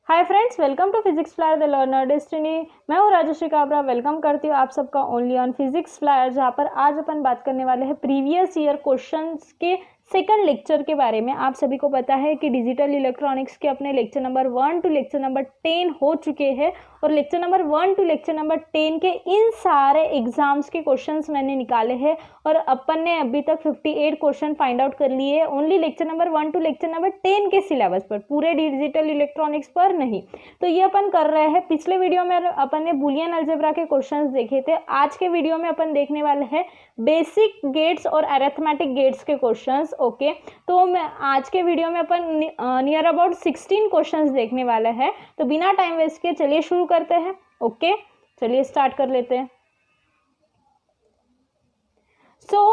Hi friends, welcome to physics flyer the learner destiny. मैं हूँ Rajshree Kabra. Welcome करती हूँ आप सबका ओनली ऑन फिजिक्स फ्लायर, जहाँ पर आज अपन बात करने वाले हैं प्रीवियस ईयर क्वेश्चंस के सेकंड लेक्चर के बारे में। आप सभी को पता है कि डिजिटल इलेक्ट्रॉनिक्स के अपने lecture number 1 to lecture number 10 हो चुके हैं और lecture number 1 to lecture number 10 के इन सारे एग्जाम्स के क्वेश्चंस मैंने निकाले हैं और अपन ने अभी तक 58 क्वेश्चन फाइंड आउट कर लिए हैं only lecture number 1 to lecture number 10 के सिलेबस पर, पूरे डिजिटल इलेक्ट्रॉनिक्स पर नहीं। तो ये अपन कर रहे हैं। पिछले वीडियो में अपन ने बुलियन अलजेब्रा के क्वेश्चंस देखे थे। आज के वीडियो में अपन देखने वाले हैं बेसिक गेट्स और अरिथमेटिक गेट्स के क्वेश्चंस। ओके, तो मैं आज के वीडियो में अपन नियर अबाउट 16 क्वेश्चंस देखने वाले हैं। तो बिना टाइम वेस्ट के चलिए शुरू करते हैं। ओके, चलिए स्टार्ट कर लेते हैं।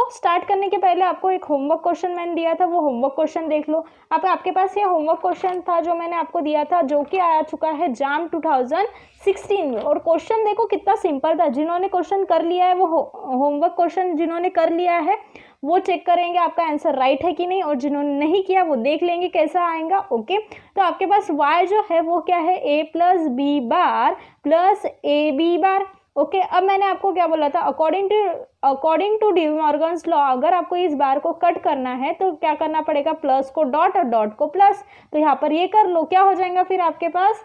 स्टार्ट करने के पहले आपको एक होमवर्क क्वेश्चन मैंने दिया था, वो होमवर्क क्वेश्चन देख लो। अब आपके पास ये होमवर्क क्वेश्चन था जो मैंने आपको दिया था, जो कि आया चुका है जाम 2016 में। और क्वेश्चन देखो कितना सिंपल था। जिन्होंने क्वेश्चन कर लिया है, वो होमवर्क क्वेश्चन जिन्होंने कर लिया है वो चेक करेंगे आपका आंसर राइट है कि नहीं, और जिन्होंने नहीं किया वो देख लेंगे कैसा आएगा। ओके, तो आपके पास y जो है वो क्या है, a plus B bar plus A B bar. Okay, अब मैंने आपको क्या बोला था, according to De Morgan's law, अगर आपको इस बार को कट करना है तो क्या करना पड़ेगा, प्लस को डॉट और डॉट को प्लस। तो यहाँ पर ये कर लो, क्या हो जाएगा फिर आपके पास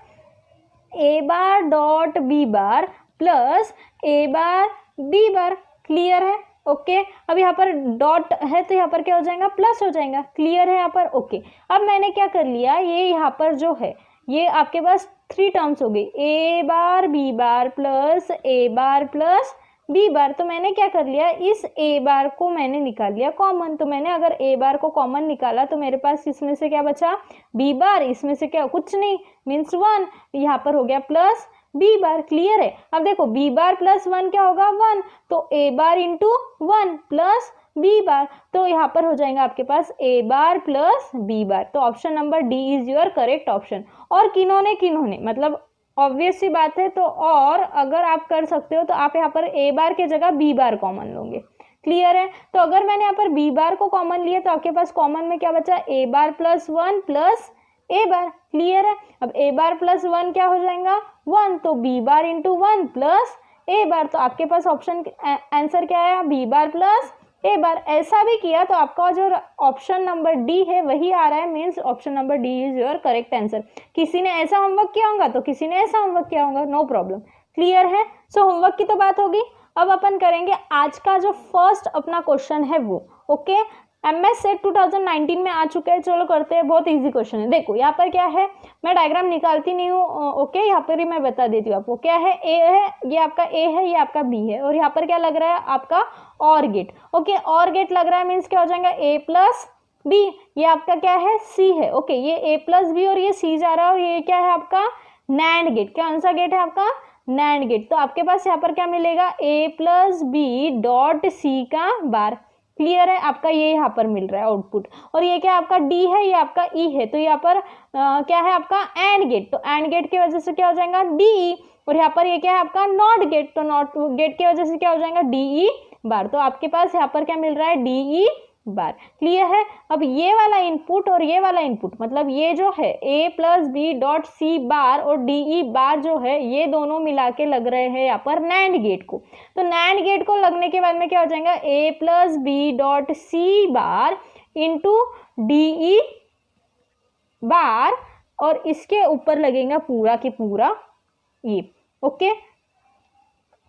a bar dot B bar plus a bar B bar. Clear है? ओके, अब यहाँ पर डॉट है तो यहाँ पर क्या हो जाएगा, प्लस हो जाएगा। क्लियर है यहाँ पर? ओके, अब मैंने क्या कर लिया, ये यहाँ पर जो है ये आपके पास 3 टर्म्स हो गई, a bar B bar plus a bar plus B bar. तो मैंने क्या कर लिया, इस a बार को मैंने निकाल लिया कॉमन। तो मैंने अगर a बार को कॉमन निकाला तो मेरे पास इसमें से क्या बचा, b बार, इसमें से क्या, कुछ नहीं, मीन्स 1। यहाँ पर हो गया प्लस बी बार। क्लियर है? अब देखो बी बार प्लस 1 क्या होगा, 1। तो a bar into 1 plus B bar, तो यहाँ पर हो जाएगा आपके पास a bar plus B bar. तो option number D is your correct option. और किन्होंने मतलब ऑब्वियस सी बात है, तो और अगर आप कर सकते हो तो आप यहाँ पर a बार के जगह b बार कॉमन लोगे। क्लियर है? तो अगर मैंने यहाँ पर b बार को कॉमन लिया तो आपके पास कॉमन में क्या बचा, a bar plus 1 plus a bar. Clear है? अब a बार प्लस 1 क्या हो जाएगा, 1। तो b bar into 1 plus a बार। तो आपके पास ऑप्शन आंसर क्या आया, b बार प्लस a बार। ऐसा भी किया तो आपका जो ऑप्शन नंबर डी है वही आ रहा है, means option number D is your correct answer. किसी ने ऐसा होमवर्क किया होगा तो किसी ने ऐसा होमवर्क किया होगा, नो प्रॉब्लम। क्लियर है? होमवर्क की तो बात होगी। अब अपन करेंगे आज का जो फर्स्ट अपना क्वेश्चन है वो। ओके, MS सेट 2019 में आ चुके हैं। चलो करते हैं, बहुत इजी क्वेश्चन है। देखो यहाँ पर क्या है, मैं डायग्राम निकालती नहीं हूँ। ओके, यहाँ पर ही मैं बता देती हूँ आपको। क्या है, ए है, ये आपका ए है, ये आपका बी है, और यहाँ पर क्या लग रहा है आपका और गेट। ओके, और गेट लग रहा है, मीन्स क्या हो जाएगा, ए प्लस बी। ये आपका क्या है, सी है। ओके, ये ए प्लस बी और ये सी जा रहा है, और ये क्या है आपका नैंड गेट। कौन सा गेट है आपका, नैंड गेट। तो आपके पास यहाँ पर क्या मिलेगा, ए प्लस बी डॉट सी का बार। क्लियर है? आपका ये यहाँ पर मिल रहा है आउटपुट। और ये क्या आपका डी है, ये आपका ई है। तो यहाँ पर क्या है आपका एंड गेट। तो एंड गेट की वजह से क्या हो जाएगा, डी। और यहाँ पर ये क्या है आपका नॉट गेट। तो नॉट गेट की वजह से क्या हो जाएगा, डी ई बार। तो आपके पास यहाँ पर क्या मिल रहा है, डी ई बार। क्लियर है? अब ये वाला इनपुट और ये वाला इनपुट, मतलब ये जो है a plus B dot C bar और डी ई बार जो है, ये दोनों मिला के लग रहे हैं यहाँ पर नैंड गेट को। तो नैंड गेट को लगने के बाद में क्या हो जाएगा, a plus B dot C bar into D E bar, और इसके ऊपर लगेगा पूरा की पूरा ये। ओके,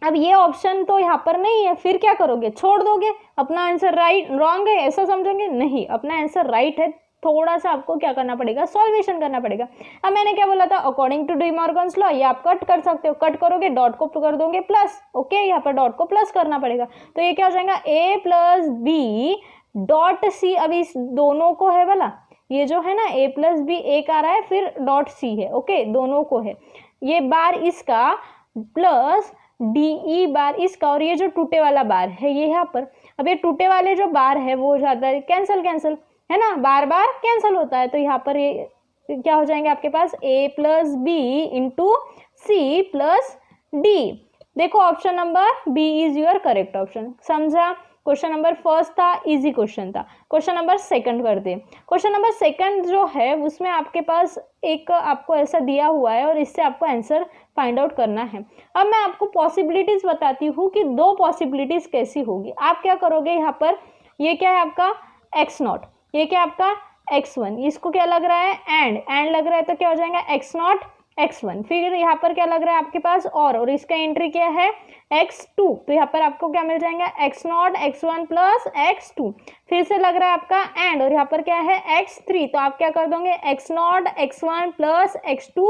अब ये ऑप्शन तो यहाँ पर नहीं है, फिर क्या करोगे, छोड़ दोगे, अपना आंसर राइट रॉन्ग है ऐसा समझोगे? नहीं, अपना आंसर राइट है। थोड़ा सा आपको क्या करना पड़ेगा, सॉल्वेशन करना पड़ेगा। अब मैंने क्या बोला था, according to De Morgan's law, ये आप कट कर सकते हो। कट करोगे, डॉट को कर दोगे प्लस। ओके, यहाँ पर डॉट को प्लस करना पड़ेगा। तो ये क्या हो जाएगा, ए प्लस बी डॉट सी। अब इस दोनों को है वाला, ये जो है ना ए प्लस बी एक आ रहा है, फिर डॉट सी है। ओके, दोनों को है, ये बार इसका प्लस डी ई बार इसका, और ये जो टूटे वाला बार है ये यहाँ पर। अब ये टूटे वाले जो बार है वो हो जाता है कैंसिल कैंसिल, है ना, बार बार कैंसिल होता है। तो यहाँ पर ये क्या हो जाएंगे आपके पास, a plus B into C plus D. देखो option number B is your correct option. समझा? क्वेश्चन नंबर फर्स्ट था, इजी क्वेश्चन था। क्वेश्चन नंबर सेकंड करते हैं। क्वेश्चन नंबर सेकंड जो है उसमें आपके पास एक आपको ऐसा दिया हुआ है और इससे आपको आंसर फाइंड आउट करना है। अब मैं आपको पॉसिबिलिटीज बताती हूँ कि दो पॉसिबिलिटीज कैसी होगी। आप क्या करोगे, यहाँ पर ये क्या है आपका x0, ये क्या आपका x1, इसको क्या लग रहा है एंड लग रहा है, तो क्या हो जाएगा x0 x1। फिर यहाँ पर क्या लग रहा है आपके पास और इसका एंट्री क्या है x2, तो यहाँ पर आपको क्या मिल जाएगा x0 x1 प्लस x2। फिर से लग रहा है आपका एंड और यहाँ पर क्या है x3, तो आप क्या कर दोगे x0 x1 plus x2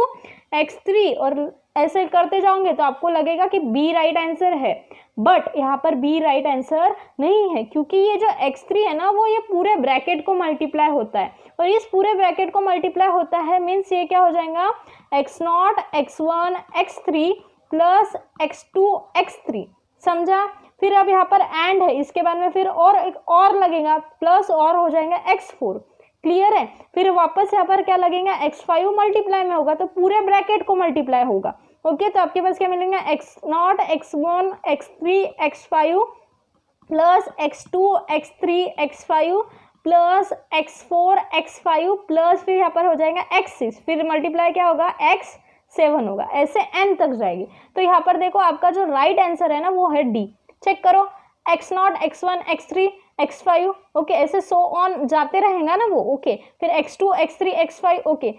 x3 और ऐसे करते जाओगे तो आपको लगेगा कि बी राइट आंसर है, बट यहाँ पर बी राइट आंसर नहीं है, क्योंकि ये जो x3 है ना वो ये पूरे ब्रैकेट को मल्टीप्लाई होता है और इस पूरे ब्रैकेट को मल्टीप्लाई होता है मीन्स ये क्या हो जाएगा x0 x1 x3 plus x2 x3, समझा। फिर अब यहाँ पर एंड है, इसके बाद में फिर और एक और लगेगा प्लस और हो जाएगा x4, क्लियर है। फिर वापस यहाँ पर क्या लगेगा x5 मल्टीप्लाई में होगा तो पूरे ब्रैकेट को मल्टीप्लाई होगा, ओके। तो आपके पास क्या मिलेगा x0 x1 x3 x5 plus x2 x3 x5 plus x4 x5 plus फिर यहाँ पर हो जाएगा x6, फिर मल्टीप्लाई क्या होगा x7 होगा, ऐसे n तक जाएगी। तो यहाँ पर देखो आपका जो राइट आंसर है ना वो है डी। चेक करो x0 x1 x3 x5, okay, ऐसे सो ऑन जाते रहेगा ना वो, ओके। फिर x2 x3 x5, ओके,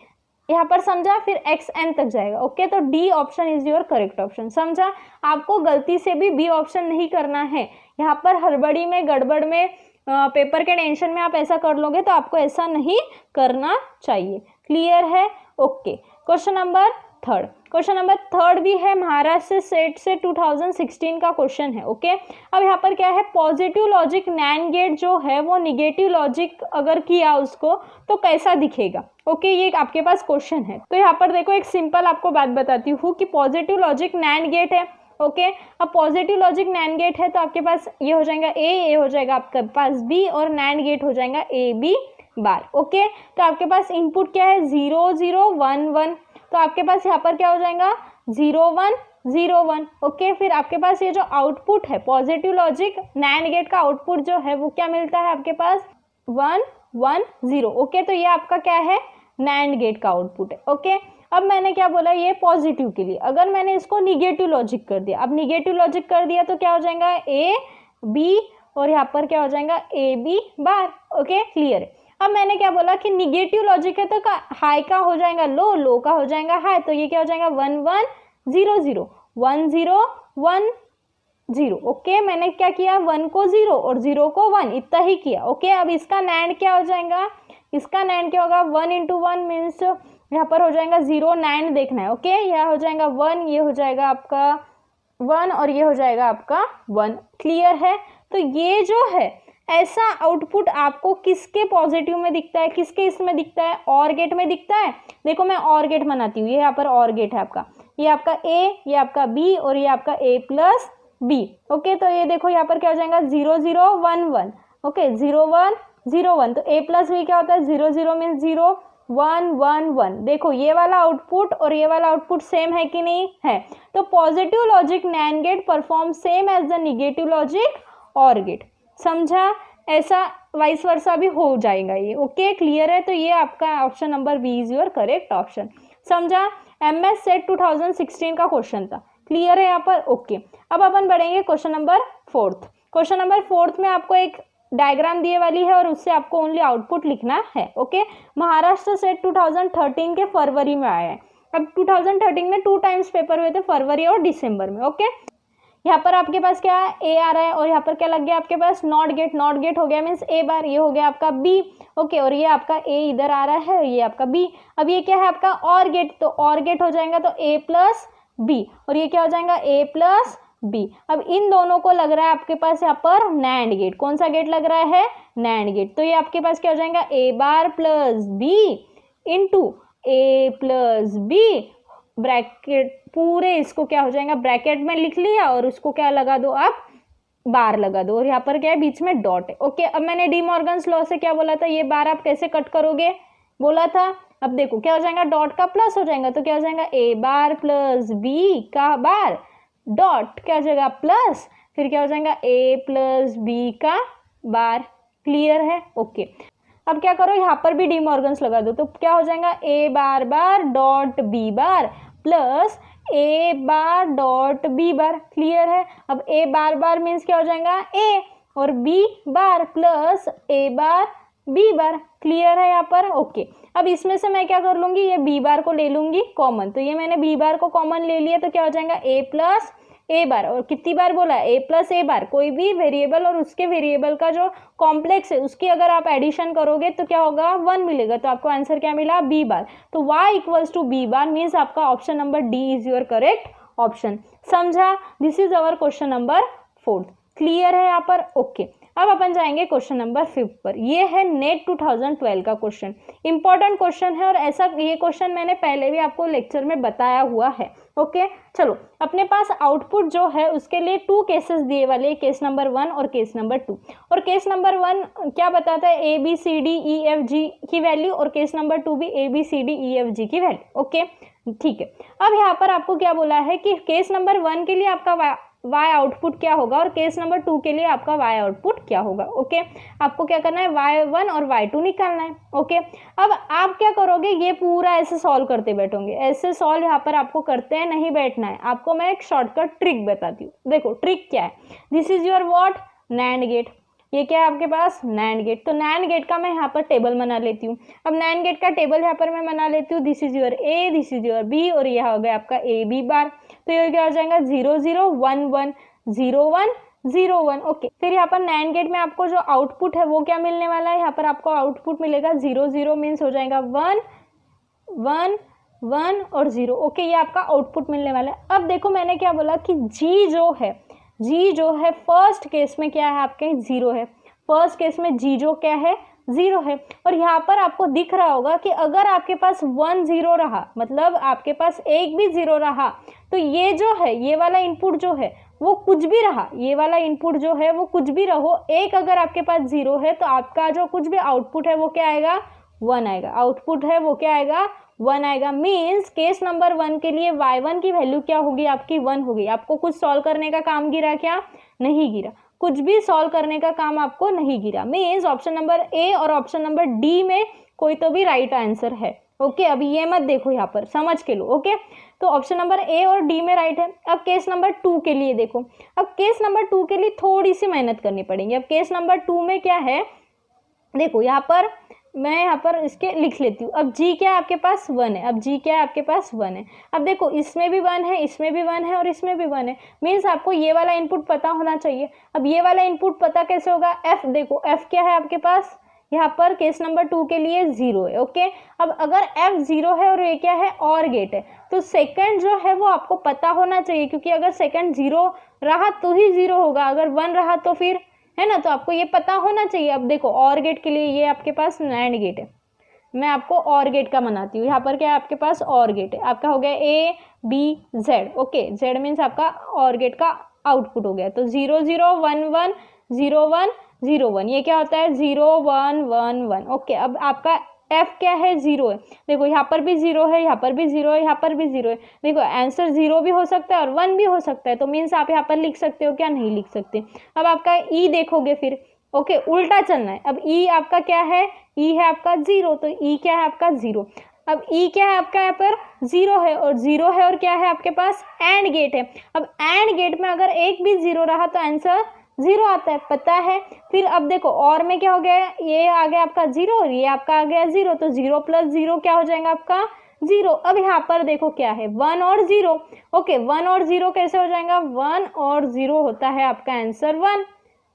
यहाँ पर समझा, फिर xn तक जाएगा, ओके। तो D option is your correct option, समझा। आपको गलती से भी बी ऑप्शन नहीं करना है, यहाँ पर हड़बड़ी में गड़बड़ में पेपर के टेंशन में आप ऐसा कर लोगे तो आपको ऐसा नहीं करना चाहिए, क्लियर है, okay. Question number third, question number third भी है महाराष्ट्र सेट से 2016 का क्वेश्चन है, ओके। अब यहाँ पर क्या है पॉजिटिव लॉजिक नैंड गेट जो है वो निगेटिव लॉजिक अगर किया उसको तो कैसा दिखेगा, ओके। ये आपके पास क्वेश्चन है। तो यहाँ पर देखो एक सिंपल आपको बात बताती हूँ कि पॉजिटिव लॉजिक नैंड गेट है, ओके। अब पॉजिटिव लॉजिक नैंड गेट है तो आपके पास ये हो जाएगा ए हो जाएगा आपके पास बी और नैंड गेट हो जाएगा ए बी बार, ओके। तो आपके पास इनपुट क्या है 0 0 1 1, तो आपके पास यहाँ पर क्या हो जाएगा 0 1 0 1, ओके। फिर आपके पास ये जो आउटपुट है पॉजिटिव लॉजिक नैंड गेट का आउटपुट जो है वो क्या मिलता है आपके पास 1 1 0, ओके। तो ये आपका क्या है नैंड गेट का आउटपुट है, ओके। अब मैंने क्या बोला ये पॉजिटिव के लिए, अगर मैंने इसको निगेटिव लॉजिक कर दिया, अब निगेटिव लॉजिक कर दिया तो क्या हो जाएगा ए बी और यहाँ पर क्या हो जाएगा A B bar, okay, clear है। अब मैंने क्या बोला कि निगेटिव लॉजिक है तो हाई का हो जाएगा लो का हो जाएगा हाई, तो ये क्या हो जाएगा 1 1 0 0 1 0 1 0, ओके। मैंने क्या किया 1 को 0 और 0 को 1 इतना ही किया, ओके। अब इसका नैंड क्या हो जाएगा, इसका नैंड क्या होगा 1 × 1 मीन्स यहाँ पर हो जाएगा 0, नैंड देखना है, ओके। यह हो जाएगा 1, ये हो जाएगा आपका 1 और ये हो जाएगा आपका 1, क्लियर है। तो ये जो है ऐसा आउटपुट आपको किसके पॉजिटिव में दिखता है, किसके इसमें दिखता है और गेट में दिखता है। देखो मैं और गेट बनाती हूँ, ये यहाँ पर और गेट है आपका, ये आपका ए, ये आपका बी और ये आपका ए प्लस बी, ओके। तो ये देखो यहाँ पर क्या हो जाएगा 0 0 1 1, ओके, 0 1 0 1, तो ए प्लस बी क्या होता है 0 0 मीन्स 0 1 1 1। देखो ये वाला आउटपुट और ये वाला आउटपुट सेम है कि नहीं है। तो positive logic NAND gate perform same as the negative logic OR gate, समझा। ऐसा वाइस वर्सा भी हो जाएगा ये, ओके, क्लियर है। तो ये आपका option number B is your correct option, समझा। MS सेट 2016 का क्वेश्चन था, क्लियर है यहाँ पर, ओके। अब अपन बढ़ेंगे question number fourth. Question number fourth में आपको एक डायग्राम दिए वाली है और उससे आपको ओनली आउटपुट लिखना है, ओके। महाराष्ट्र सेट 2013 के फरवरी में आया है। अब 2013 में 2 टाइम्स पेपर हुए थे, फरवरी और दिसंबर में, ओके। यहाँ पर आपके पास क्या है ए आ रहा है और यहाँ पर क्या लग गया आपके पास नॉट गेट हो गया मीन्स ए बार, ये हो गया आपका बी, ओके। और ये आपका ए इधर आ रहा है, ये आपका बी। अब ये क्या है आपका और गेट, तो और गेट हो जाएगा तो ए प्लस बी और ये क्या हो जाएगा ए प्लस बी। अब इन दोनों को लग रहा है आपके पास यहाँ पर नैंड गेट, कौन सा गेट लग रहा है नैंड गेट। तो ये आपके पास क्या हो जाएगा A bar plus B into A plus B bracket, पूरे इसको क्या हो जाएगा ब्रैकेट में लिख लिया और उसको क्या लगा दो आप बार लगा दो और यहाँ पर क्या है बीच में डॉट है, ओके। अब मैंने डी मॉर्गन्स लॉ से क्या बोला था, ये बार आप कैसे कट करोगे बोला था। अब देखो क्या हो जाएगा डॉट का प्लस हो जाएगा तो क्या हो जाएगा ए बार प्लस बी का बार डॉट क्या हो जाएगा प्लस फिर क्या हो जाएगा a प्लस बी का बार। क्लियर है? ओके। अब क्या करो, यहाँ पर भी डी मॉर्गन्स लगा दो, तो क्या हो जाएगा a bar bar dot B bar plus a bar dot B bar. Clear है? अब a बार बार मीन्स क्या हो जाएगा a और b bar plus a bar b bar. Clear है यहाँ पर? ओके। अब इसमें से मैं क्या कर लूंगी, ये b बार को ले लूंगी कॉमन, तो ये मैंने b बार को कॉमन ले लिया, तो क्या हो जाएगा a प्लस ए बार। और कितनी बार बोला, a प्लस ए बार। कोई भी वेरिएबल और उसके वेरिएबल का जो कॉम्प्लेक्स है उसकी अगर आप एडिशन करोगे तो क्या होगा, 1 मिलेगा। तो आपको आंसर क्या मिला, b बार। तो y equals to b bar means आपका option number D is your correct option. समझा? This is our question number 4। Clear है यहाँ पर? ओके। अब अपन जाएंगे क्वेश्चन नंबर 5 पर। ये है नेट 2012 का क्वेश्चन, इंपॉर्टेंट क्वेश्चन है और ऐसा ये क्वेश्चन मैंने पहले भी आपको लेक्चर में बताया हुआ है। ओके चलो, अपने पास आउटपुट जो है उसके लिए 2 केसेस दिए वाले, केस नंबर 1 और केस नंबर 2। और केस नंबर 1 क्या बताता है, A B C D E F G की वैल्यू, और केस नंबर 2 भी A B C D E F G की वैल्यू। ओके ठीक है। अब यहाँ पर आपको क्या बोला है कि केस नंबर 1 के लिए आपका y आउटपुट क्या होगा और केस नंबर 2 के लिए आपका y आउटपुट क्या होगा। ओके, आपको क्या करना है, y1 और y2 निकालना है। ओके, अब आप क्या करोगे, ये पूरा ऐसे सॉल्व करते बैठोगे। ऐसे सॉल्व यहाँ पर आपको करते हैं नहीं बैठना है। आपको मैं एक शॉर्टकट ट्रिक बताती हूँ। देखो ट्रिक क्या है, this is your what, NAND gate. ये क्या है आपके पास, नैंड गेट। तो नैंड गेट का मैं यहाँ पर टेबल बना लेती हूँ। अब नैंड गेट का टेबल यहाँ पर मैं बना लेती हूँ। This is your A, this is your B, और यह हो गया आपका ए बी बार। तो ये क्या हो जाएगा, 0 0 1 1 0 1 0 1। ओके, फिर यहाँ पर नैंड गेट में आपको जो आउटपुट है वो क्या मिलने वाला है, यहाँ पर आपको आउटपुट मिलेगा 0 0 मीन्स हो जाएगा 1 1 1 और 0। ओके, ये आपका आउटपुट मिलने वाला है। अब देखो मैंने क्या बोला कि जी जो है फर्स्ट केस में क्या है आपके 0 है। फर्स्ट केस में जी जो क्या है 0 है। और यहाँ पर आपको दिख रहा होगा कि अगर आपके पास 1 0 रहा, मतलब आपके पास एक भी 0 रहा, तो ये जो है ये वाला इनपुट जो है वो कुछ भी रहा, ये वाला इनपुट जो है वो कुछ भी रहो, एक अगर आपके पास 0 है तो आपका जो कुछ भी आउटपुट है वो क्या आएगा, 1 आएगा। आउटपुट है वो क्या आएगा, 1 आएगा। मीन्स केस नंबर 1 के लिए y1 की वैल्यू क्या होगी आपकी, 1 होगी। आपको कुछ सॉल्व करने का काम गिरा क्या, नहीं गिरा, कुछ भी सॉल्व करने का काम आपको नहीं गिरा। मीन्स ऑप्शन नंबर ए और ऑप्शन नंबर डी में कोई तो भी राइट आंसर है। ओके, अभी ये मत देखो, यहाँ पर समझ के लो। ओके, तो ऑप्शन नंबर ए और डी में राइट है। अब केस नंबर 2 के लिए देखो। अब केस नंबर 2 के लिए थोड़ी सी मेहनत करनी पड़ेगी। अब केस नंबर 2 में क्या है, देखो यहाँ पर मैं यहाँ पर इसके लिख लेती हूँ। अब जी क्या है आपके पास, 1 है। अब जी क्या है आपके पास, 1 है। अब देखो इसमें भी 1 है, इसमें भी 1 है और इसमें भी 1 है। मीन्स आपको ये वाला इनपुट पता होना चाहिए। अब ये वाला इनपुट पता कैसे होगा, एफ देखो, एफ क्या है आपके पास, यहाँ पर केस नंबर 2 के लिए 0 है। ओके, अब अगर एफ 0 है और ये क्या है, और गेट है, तो सेकंड जो है वो आपको पता होना चाहिए, क्योंकि अगर सेकंड 0 रहा तो ही 0 होगा, अगर 1 रहा तो फिर, है ना, तो आपको ये पता होना चाहिए। अब देखो और गेट के लिए ये आपके पास नैंड गेट है, मैं आपको और गेट का बनाती हूँ। यहाँ पर क्या है आपके पास, और गेट है। आपका हो गया A B Z. Okay, Z means आपका और गेट का आउटपुट हो गया। तो 0 0 1 1 0 1 0 1, ये क्या होता है 0 1 1 1। ओके, अब आपका एफ क्या है, 0 है। देखो यहाँ पर भी 0 है, यहाँ पर भी 0 है, यहाँ पर भी 0 है। देखो आंसर 0 भी हो सकता है और 1 भी हो सकता है। तो मीन्स आप यहाँ पर लिख सकते हो क्या, नहीं लिख सकते। अब आपका ई देखोगे फिर, ओके उल्टा चलना है। अब ई आपका क्या है, ई है आपका 0, तो ई क्या है आपका 0। अब ई क्या है आपका, यहाँ पर 0 है और 0 है और क्या है आपके पास, एंड गेट है। अब एंड गेट में अगर एक भी 0 रहा तो आंसर 0 आता है, पता है। फिर अब देखो और में क्या हो गया, ये आ गया आपका 0 और ये आपका आ गया 0, तो 0 प्लस 0 क्या हो जाएगा आपका 0। अब यहाँ पर देखो क्या है, 1 और 0। ओके, 1 और 0 कैसे हो जाएगा, 1 और 0 होता है आपका आंसर 1,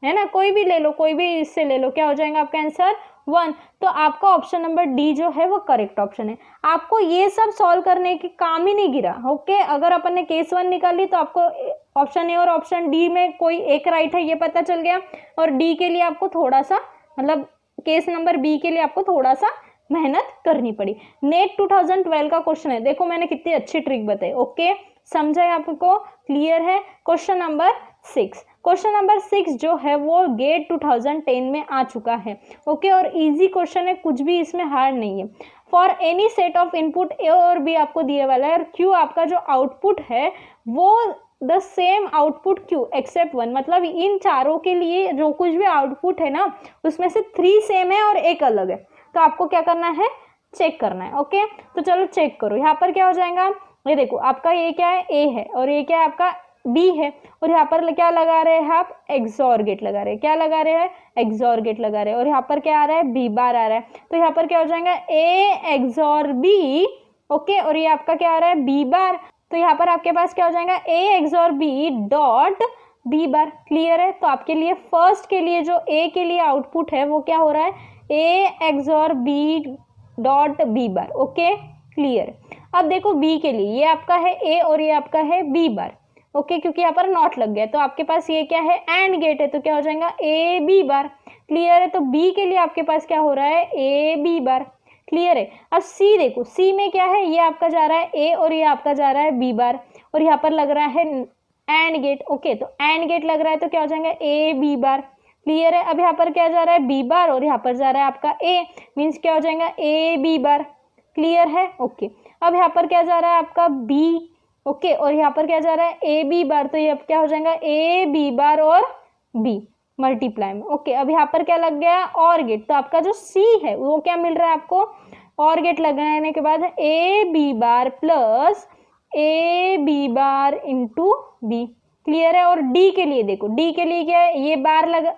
है ना। कोई भी ले लो, कोई भी इससे ले लो, क्या हो जाएगा आपका आंसर 1। तो आपका ऑप्शन नंबर डी जो है वो करेक्ट ऑप्शन है। आपको ये सब सॉल्व करने के काम ही नहीं गिरा। ओके, अगर अपन ने केस 1 निकाली तो आपको ऑप्शन ए और ऑप्शन डी में कोई एक राइट है ये पता चल गया, और डी के लिए आपको थोड़ा सा, मतलब केस नंबर बी के लिए आपको थोड़ा सा मेहनत करनी पड़ी। नेट 2012 का क्वेश्चन है, देखो मैंने कितनी अच्छी ट्रिक बताई। ओके, समझा है आपको, क्लियर है। क्वेश्चन नंबर 6, क्वेश्चन नंबर 6 जो है वो गेट 2010 में आ चुका है। ओके, और इजी क्वेश्चन है, कुछ भी इसमें हार्ड नहीं है। For any set of input A और बी आपको दिया वाला है, और क्यू आपका जो आउटपुट है वो the same output Q except one, मतलब इन चारों के लिए जो कुछ भी आउटपुट है ना उसमें से 3 सेम है और एक अलग है, तो आपको क्या करना है, चेक करना है। ओके, तो चलो चेक करो। यहाँ पर क्या हो जाएगा, ये देखो आपका ये क्या है, ए है, और ये क्या है आपका बी है, और यहाँ पर क्या लगा रहे हैं आप, एक्सॉर गेट लगा रहे हैं। क्या लगा रहे हैं, एक्सॉर गेट लगा रहे हैं। और यहाँ पर क्या आ रहा है, बी बार आ रहा है, तो यहाँ पर क्या हो जाएगा, ए एक्सॉर बी। ओके, और ये आपका क्या आ रहा है, बी बार, तो यहाँ पर आपके पास क्या हो जाएगा, A XOR B dot B bar. Clear है, तो आपके लिए फर्स्ट के लिए जो ए के लिए आउटपुट है वो क्या हो रहा है, A XOR B dot B bar. Okay clear. अब देखो बी के लिए, ये आपका है ए और ये आपका है बी बार। ओके, क्योंकि यहाँ पर नॉट लग गया, तो आपके पास ये क्या है, एंड गेट है, तो क्या हो जाएगा, ए बी बार। क्लियर है, तो बी के लिए आपके पास क्या हो रहा है, ए बी बार। क्लियर है। अब सी देखो, सी में क्या है, ये आपका जा रहा है ए और ये आपका जा रहा है बी बार, और यहाँ पर लग रहा है एंड गेट। ओके, तो एंड गेट लग रहा है तो क्या हो जाएगा, ए बी बार। क्लियर है। अब यहाँ पर क्या जा रहा है, बी बार, और यहाँ पर जा रहा है आपका ए, मीन्स क्या हो जाएगा, ए बी बार। क्लियर है। ओके, अब यहाँ पर क्या जा रहा है आपका बी। ओके, और यहाँ पर क्या जा रहा है, ए बी बार, तो ये अब क्या हो जाएगा, ए बी बार और बी मल्टीप्लाई में। ओके, अब यहाँ पर क्या लग गया, और गेट, तो आपका जो सी है वो क्या मिल रहा है आपको, और गेट लगाने के बाद A B bar plus A B bar into B. Clear है। और डी के लिए देखो, डी के लिए क्या है, ये बार लगा,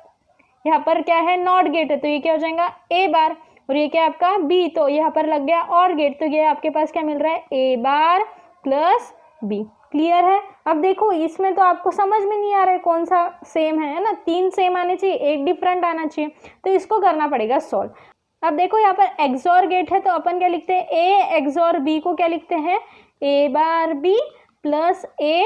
यहाँ पर क्या है, नॉट गेट है, तो ये क्या हो जाएगा, ए बार, और ये क्या है आपका बी, तो यहाँ पर लग गया और गेट, तो ये आपके पास क्या मिल रहा है, ए बार प्लस बी। क्लियर है। अब देखो इसमें तो आपको समझ में नहीं आ रहा है कौन सा सेम है ना, 3 सेम आने चाहिए, एक डिफरेंट आना चाहिए, तो इसको करना पड़ेगा सॉल्व। अब देखो यहाँ पर एक्सॉर गेट है, तो अपन क्या लिखते हैं, ए एक्सॉर बी को क्या लिखते हैं, A bar B plus A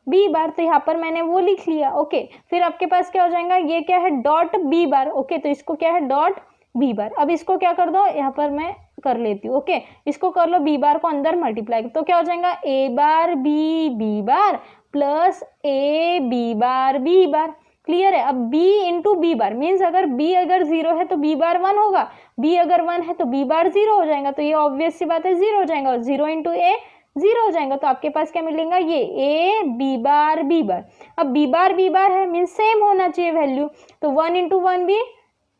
B bar, तो यहाँ पर मैंने वो लिख लिया। ओके, फिर आपके पास क्या हो जाएगा, ये क्या है, डॉट बी बार। ओके, तो इसको क्या है, डॉट बी बार। अब इसको क्या कर दो, यहाँ पर मैं कर लेती हूँ। ओके, इसको कर लो, बी बार को अंदर मल्टीप्लाई, तो क्या हो जाएगा, A bar B B bar plus A B bar B bar. Clear है। अब b into B bar means अगर b अगर 0 है तो b बार 1 होगा, b अगर 1 है तो b बार 0 हो जाएगा, तो ये ऑब्वियस सी बात है 0 हो जाएगा, और 0 इंटू ए 0 हो जाएगा, तो आपके पास क्या मिलेगा, ये a b बार b बार। अब b बार है मीन्स सेम होना चाहिए वैल्यू, तो 1 इंटू 1 भी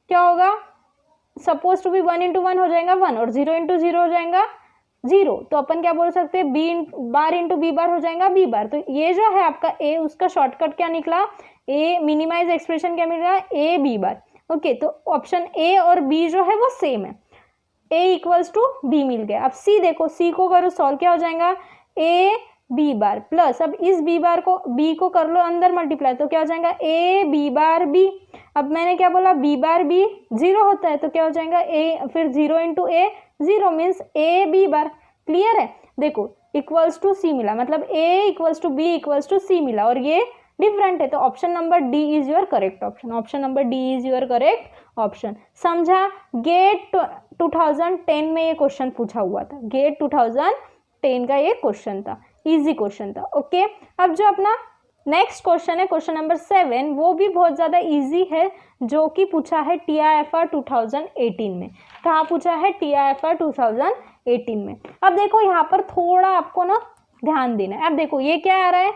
क्या होगा, सपोज टू बी 1 इंटू 1 हो जाएगा 1, और 0 इंटू 0 हो जाएगा 0, तो अपन क्या बोल सकते हैं, B bar into B bar हो जाएगा बी बार। तो ये जो है आपका ए, उसका शॉर्टकट क्या निकला, ए मिनिमाइज एक्सप्रेशन क्या मिल रहा है, ए बी बार। ओके, तो ऑप्शन ए और बी जो है वो सेम है, ए इक्वल्स टू बी मिल गया। अब सी देखो, सी को करो सॉल्व, क्या हो जाएगा, ए बी बार प्लस, अब इस बी बार को, बी को कर लो अंदर मल्टीप्लाई, तो क्या हो जाएगा, ए बी बार बी। अब मैंने क्या बोला, बी बार बी 0 होता है, तो क्या हो जाएगा, ए फिर 0 into A 0 means A B bar. Clear है। देखो इक्वल्स टू सी मिला, मतलब A equals to B equals to C मिला, और ये डिफरेंट है, तो option number D is your correct option. Option number D is your correct option. समझा। गेट 2010 में ये क्वेश्चन पूछा हुआ था, गेट 2010 का ये क्वेश्चन था, इजी क्वेश्चन था। ओके, अब जो अपना नेक्स्ट क्वेश्चन है, क्वेश्चन नंबर 7, वो भी बहुत ज़्यादा इजी है, जो कि पूछा है TIFR 2018 में। कहाँ पूछा है, TIFR 2018 में। अब देखो यहाँ पर थोड़ा आपको ना ध्यान देना है। अब देखो ये क्या आ रहा है,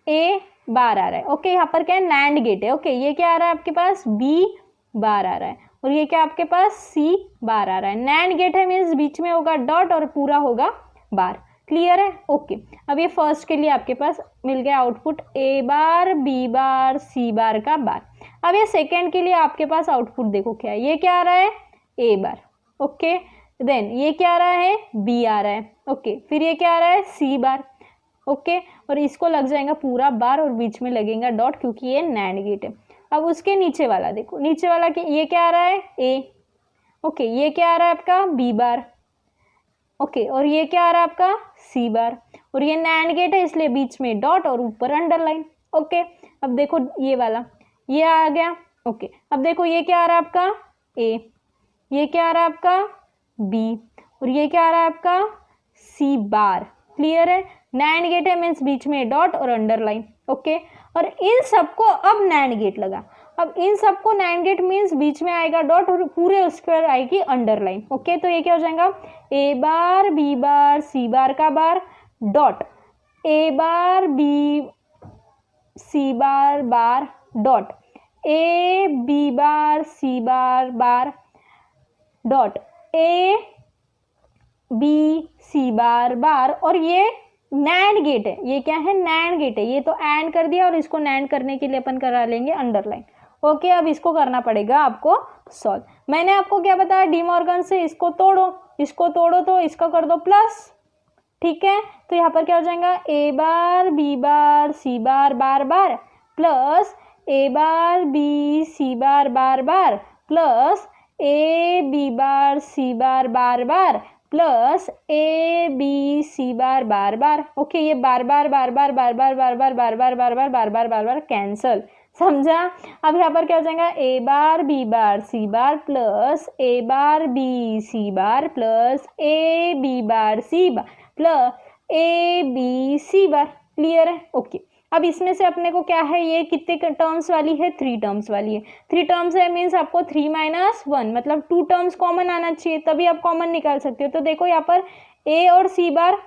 ए बार आ रहा है। ओके, यहाँ पर क्या है, नैंड गेट है। ओके, ये क्या आ रहा है आपके पास, बी बार आ रहा है, और ये क्या आपके पास, सी बार आ रहा है। नैंड गेट है मीन्स बीच में होगा डॉट और पूरा होगा बार। क्लियर है। ओके, अब ये फर्स्ट के लिए आपके पास मिल गया आउटपुट, ए bar B bar C bar का बार। अब ये सेकेंड के लिए आपके पास आउटपुट देखो क्या है, ये क्या आ रहा है, ए बार। ओके, देन ये क्या आ रहा है, बी आ रहा है। ओके, फिर ये क्या आ रहा है, सी बार। ओके, और इसको लग जाएगा पूरा बार और बीच में लगेगा डॉट, क्योंकि ये नैंड गेट है। अब उसके नीचे वाला देखो, नीचे वाला ये क्या आ रहा है, ए। ओके, ये क्या आ रहा है आपका, बी बार। ओके, और ये क्या आ रहा है आपका, सी बार, और ये नैंड गेट है इसलिए बीच में डॉट और ऊपर अंडरलाइन। ओके, अब देखो ये वाला, ये आ गया। ओके, अब देखो ये क्या आ रहा है आपका, ए, ये क्या आ रहा है आपका, बी, और ये क्या आ रहा है आपका, सी बार। क्लियर है। नैंड गेट है मीन्स बीच में डॉट और अंडरलाइन। ओके, और इन सबको अब नैंड गेट लगा, अब इन सबको नैंड गेट मीन्स बीच में आएगा डॉट और पूरे उस पर आएगी अंडरलाइन। ओके, तो ये क्या हो जाएगा, A bar B bar C bar का bar dot A bar B C bar bar dot A B bar C bar bar dot A B C bar bar, और ये नैंड गेट है, ये क्या है, नैंड गेट है, ये तो एंड कर दिया और इसको नैंड करने के लिए अपन करा लेंगे अंडरलाइन। ओके, अब इसको करना पड़ेगा आपको सॉल्व। मैंने आपको क्या बताया, डी मॉर्गन से इसको तोड़ो तो इसका कर दो प्लस, ठीक है। तो यहाँ पर क्या हो जाएगा, A bar B bar C bar bar bar plus A bar B C bar bar bar plus A B bar C bar bar bar plus A B C bar bar bar. Okay, ये bar bar bar bar bar bar bar bar bar bar bar bar bar bar bar बार cancel, समझा। अब यहाँ पर क्या हो जाएगा, A bar B bar C bar plus A bar B C bar plus A B bar C bar plus A B C bar. Clear है? Okay, अब इसमें से अपने को क्या है, ये कितने टर्म्स वाली है, 3 टर्म्स वाली है। 3 टर्म्स है मीन्स आपको 3 - 1 मतलब 2 टर्म्स कॉमन आना चाहिए, तभी आप कॉमन निकाल सकते हो। तो देखो यहाँ पर ए और सी बार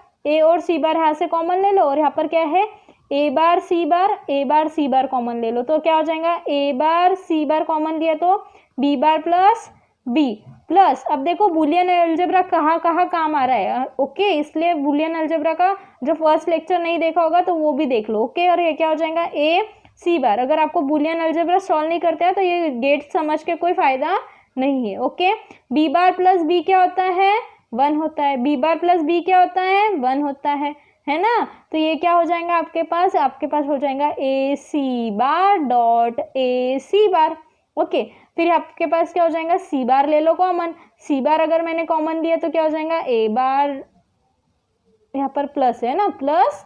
यहाँ से कॉमन ले लो, और यहाँ पर क्या है, ए बार सी बार कॉमन ले लो, तो क्या हो जाएगा, A bar C bar common लिया तो B bar plus B plus, अब देखो बूलियन अलजेब्रा कहाँ कहाँ काम आ रहा है। ओके, इसलिए बूलियन अलजेब्रा का जो फर्स्ट लेक्चर नहीं देखा होगा तो वो भी देख लो। ओके, और ये क्या हो जाएगा, ए सी बार। अगर आपको बूलियन अलजेब्रा सॉल्व नहीं करते हैं तो ये गेट समझ के कोई फायदा नहीं है। Okay, B bar plus B क्या होता है, 1 होता है, बी बार प्लस बी क्या होता है, 1 होता है ना। तो ये क्या हो जाएगा आपके पास हो जाएगा ए सी बार डॉट ए सी बार। ओके, फिर आपके पास क्या हो जाएगा, सी बार ले लो कॉमन, सी बार अगर मैंने कॉमन लिया तो क्या हो जाएगा, ए बार यहाँ पर प्लस है ना, प्लस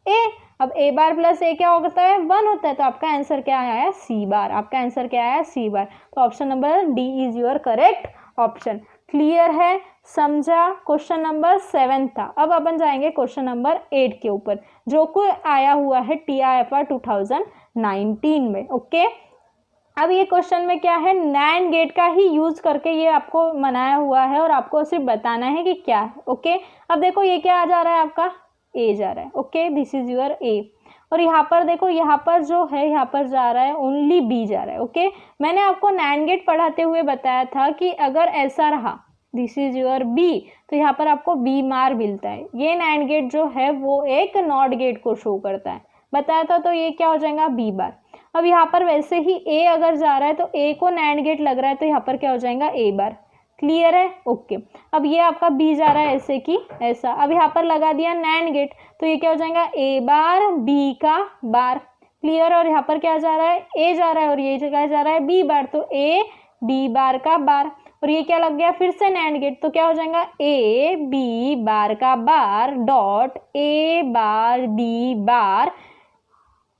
ए। अब ए बार प्लस ए क्या होता है, 1 होता है, तो आपका आंसर क्या आया, सी बार। आपका आंसर क्या आया, सी बार। तो option number D is your correct option. Clear है, समझा। क्वेश्चन नंबर 7 था। अब अपन जाएंगे क्वेश्चन नंबर 8 के ऊपर, जो कोई आया हुआ है TIFR 2019 में। ओके, अब ये क्वेश्चन में क्या है, नैंड गेट का ही यूज करके ये आपको बनाया हुआ है और आपको सिर्फ बताना है कि क्या है। ओके, अब देखो ये क्या आ जा रहा है, आपका ए जा रहा है। ओके, दिस इज योर ए, और यहाँ पर देखो, यहाँ पर जो है, यहाँ पर जा रहा है ओनली बी जा रहा है। ओके, मैंने आपको नैंड गेट पढ़ाते हुए बताया था कि अगर ऐसा रहा, दिस इज योर बी, तो यहाँ पर आपको बी मार मिलता है। ये नैंड गेट जो है वो एक नॉट गेट को शो करता है, बताया था। तो ये क्या हो जाएगा, बी बार। अब यहाँ पर वैसे ही ए अगर जा रहा है तो ए को नैंड गेट लग रहा है, तो यहाँ पर क्या हो जाएगा, ए बार। क्लियर है? ओके, अब ये आपका बी जा रहा है ऐसे कि ऐसा, अब यहाँ पर लगा दिया नैंड गेट, तो ये क्या हो जाएगा, ए बार बी का बार। क्लियर? और यहाँ पर क्या जा रहा है, ए जा रहा है, और ये जगह जा रहा है बी बार, तो ए बी बार का बार। और ये क्या लग गया, फिर से नैंड गेट, तो क्या हो जाएगा, ए बी बार का bar dot A bar B बार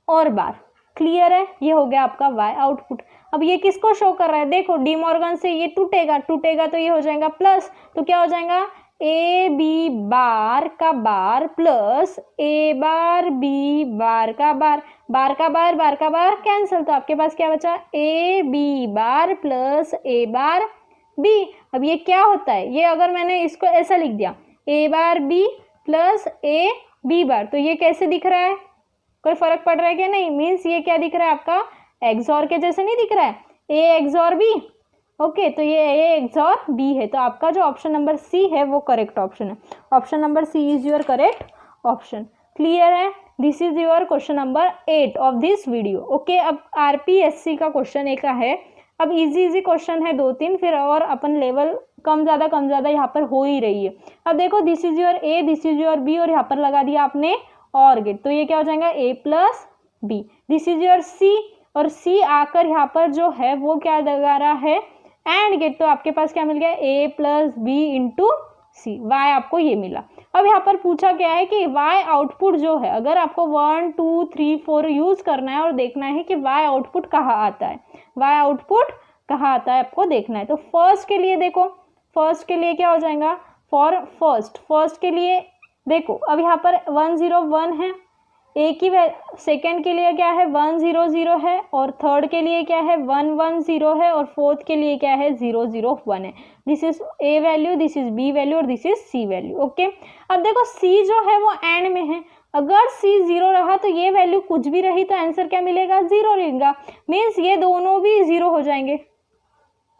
और बार। क्लियर है? ये हो गया आपका वाई आउटपुट। अब ये किसको शो कर रहा है, देखो डी मॉर्गन से ये टूटेगा तो ये हो जाएगा प्लस, तो क्या हो जाएगा, ए बी बार का बार प्लस ए बार बी बार का बार, बार का बार कैंसिल, तो आपके पास क्या बचा, A B bar plus A bar B. अब ये क्या होता है, ये अगर मैंने इसको ऐसा लिख दिया, A bar B plus A B bar, तो ये कैसे दिख रहा है, कोई फर्क पड़ रहा है क्या, नहीं। मीन्स ये क्या दिख रहा है आपका, एक्सॉर के जैसे नहीं दिख रहा है, ए एक्सॉर बी। ओके, तो ये ए एक्सॉर बी है, तो आपका जो ऑप्शन नंबर सी है वो करेक्ट ऑप्शन है। Option number C is your correct option. Clear है? This is your question number 8 of this video. Okay, अब RPSC का क्वेश्चन एक है। अब इजी क्वेश्चन है 2-3, फिर और अपन लेवल कम ज़्यादा यहाँ पर हो ही रही है। अब देखो, this is your A, this is your B, और यहाँ पर लगा दिया आपने और गेट, तो ये क्या हो जाएगा, A plus B. This is your C, और सी आकर यहाँ पर जो है वो क्या लगा रहा है, एंड गेट, तो आपके पास क्या मिल गया, ए प्लस बी इंटू सी, वाई आपको ये मिला। अब यहाँ पर पूछा क्या है कि वाई आउटपुट जो है, अगर आपको 1 2 3 4 यूज करना है और देखना है कि वाई आउटपुट कहाँ आता है, वाई आउटपुट कहाँ आता है आपको देखना है। तो फर्स्ट के लिए देखो, फर्स्ट के लिए क्या हो जाएगा, फॉर फर्स्ट के लिए देखो, अब यहाँ पर 1 0 1 है, ए की सेकेंड के लिए क्या है 1 0 0 है, और थर्ड के लिए क्या है 1 1 0 है, और फोर्थ के लिए क्या है 0 0 1 है। This is A value, this is B value, और this is C value. Okay, अब देखो सी जो है वो एंड में है, अगर C 0 रहा तो ये वैल्यू कुछ भी रही तो आंसर क्या मिलेगा, 0 मिलेगा। मीन्स ये दोनों भी 0 हो जाएंगे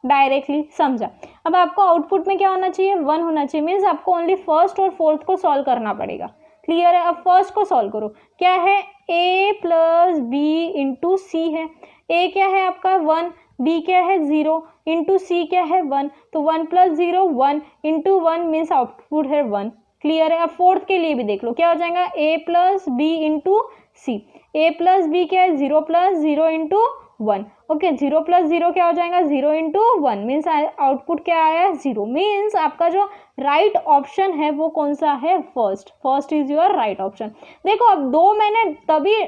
डायरेक्टली, समझा। अब आपको आउटपुट में क्या होना चाहिए, 1 होना चाहिए। मीन्स आपको ओनली फर्स्ट और फोर्थ को सॉल्व करना पड़ेगा। क्लियर है। अब फर्स्ट को सॉल्व करो, क्या है, a प्लस बी इंटू सी है। a क्या है आपका 1, b क्या है 0, इंटू सी क्या है 1, तो 1 प्लस 0 1 इंटू 1 मीन्स आउटपुट है 1। क्लियर है। अब फोर्थ के लिए भी देख लो, क्या हो जाएगा, a plus B into C. a plus B क्या है 0 प्लस 0 इंटू 1। ओके, 0 प्लस 0 क्या हो जाएगा, 0 इंटू 1 मीन्स आउटपुट क्या आया, 0। मीन्स आपका जो राइट ऑप्शन है वो कौन सा है, first is your right option. देखो अब दो मैंने तभी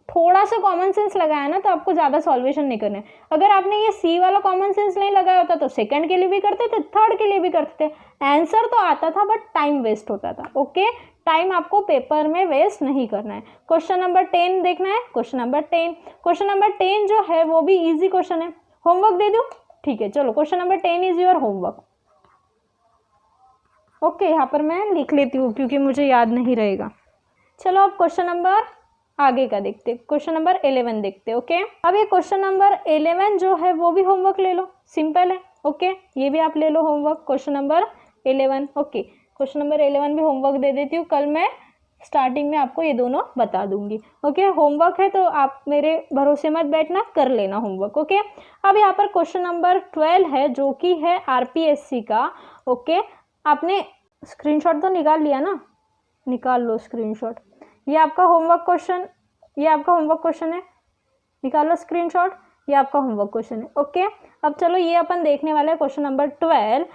थोड़ा सा कॉमन सेंस लगाया ना, तो आपको ज़्यादा सॉल्वेशन नहीं करना है। अगर आपने ये सी वाला कॉमन सेंस नहीं लगाया होता तो सेकंड के लिए भी करते थे, थर्ड के लिए भी करते थे, आंसर तो आता था बट टाइम वेस्ट होता था। ओके, टाइम आपको पेपर में वेस्ट नहीं करना है। क्वेश्चन नंबर 10 देखना है। क्वेश्चन नंबर 10 जो है वो भी इजी क्वेश्चन है। होमवर्क दे दूं, ठीक है, चलो question number 10 is your homework. Okay, यहाँ पर मैं लिख लेती हूँ क्योंकि मुझे याद नहीं रहेगा। चलो अब क्वेश्चन नंबर आगे का देखते, क्वेश्चन नंबर 11 देखते। ओके, अब ये क्वेश्चन नंबर 11 जो है वो भी होमवर्क ले लो, सिंपल है। ओके, ये भी आप ले लो homework, question number 11। Okay, question number 11 भी होमवर्क दे देती हूँ, कल मैं स्टार्टिंग में आपको ये दोनों बता दूंगी। ओके, होमवर्क है तो आप मेरे भरोसे मत बैठना, कर लेना होमवर्क। ओके, अब यहाँ पर क्वेश्चन नंबर 12 है जो कि है आरपीएससी का। ओके, आपने स्क्रीनशॉट तो निकाल लिया ना, निकाल लो स्क्रीनशॉट। ये आपका होमवर्क क्वेश्चन है, निकाल लो स्क्रीनशॉट, ये आपका होमवर्क क्वेश्चन है। ओके, अब चलो ये अपन देखने वाले हैं क्वेश्चन नंबर 12।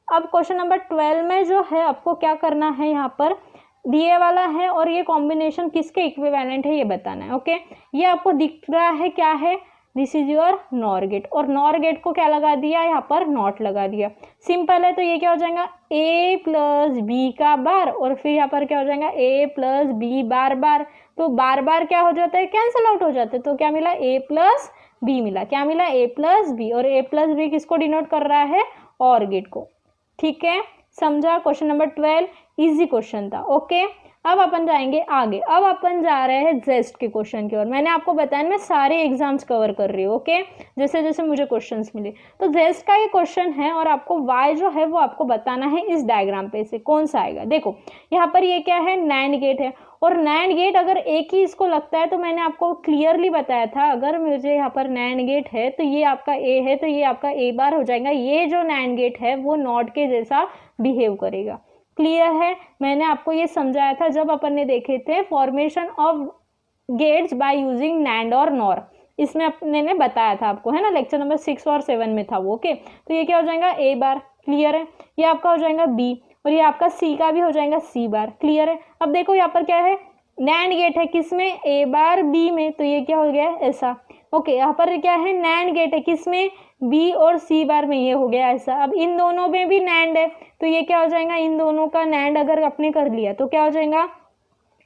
अब क्वेश्चन नंबर 12 में जो है आपको क्या करना है, यहाँ पर दिए वाला है और ये कॉम्बिनेशन किसके इक्विवेलेंट है ये बताना है। ओके, ये आपको दिख रहा है क्या है, this is your NOR gate, और नॉर गेट को क्या लगा दिया, यहाँ पर नॉट लगा दिया। सिंपल है, तो ये क्या हो जाएगा, a प्लस बी का बार, और फिर यहाँ पर क्या हो जाएगा, a प्लस बी बार बार। तो बार बार क्या हो जाता है, कैंसिल आउट हो जाते हैं। तो क्या मिला, a प्लस बी मिला, क्या मिला, a प्लस बी, और a प्लस बी किसको डिनोट कर रहा है, और गेट को। ठीक है, समझा। क्वेश्चन नंबर 12 इजी क्वेश्चन था। ओके, अब अपन जाएंगे आगे। अब अपन जा रहे हैं जेस्ट के क्वेश्चन की ओर। मैंने आपको बताया मैं सारे एग्जाम्स कवर कर रही हूँ। ओके, जैसे जैसे मुझे क्वेश्चंस मिले, तो जेस्ट का ये क्वेश्चन है और आपको वाई जो है वो आपको बताना है इस डायग्राम पे से कौन सा आएगा। देखो यहाँ पर ये क्या है, नैंड गेट है, और नैंड गेट अगर एक ही इसको लगता है तो मैंने आपको क्लियरली बताया था, अगर मुझे यहाँ पर नैंड गेट है तो ये आपका ए है, तो ये आपका ए बार हो जाएगा। ये जो नैंड गेट है वो नॉट के जैसा बिहेव करेगा। क्लियर है, मैंने आपको ये समझाया था जब अपन ने देखे थे formation of gates by using NAND और नॉर, इसमें अपने ने बताया था आपको, है ना, लेक्चर नंबर 6 और 7 में था वो। ओके, तो ये क्या हो जाएगा, ए बार। क्लियर है, ये आपका हो जाएगा बी, और ये आपका सी का भी हो जाएगा सी बार। क्लियर है। अब देखो यहाँ पर क्या है, नैंड गेट है किसमें, ए बार बी में, तो ये क्या हो गया, ऐसा। ओके, यहाँ पर क्या है, नैंड गेट है किसमें, बी और सी बार में, ये हो गया ऐसा। अब इन दोनों में भी नैंड है तो ये क्या हो जाएगा, इन दोनों का नैंड अगर आपने कर लिया तो क्या हो जाएगा,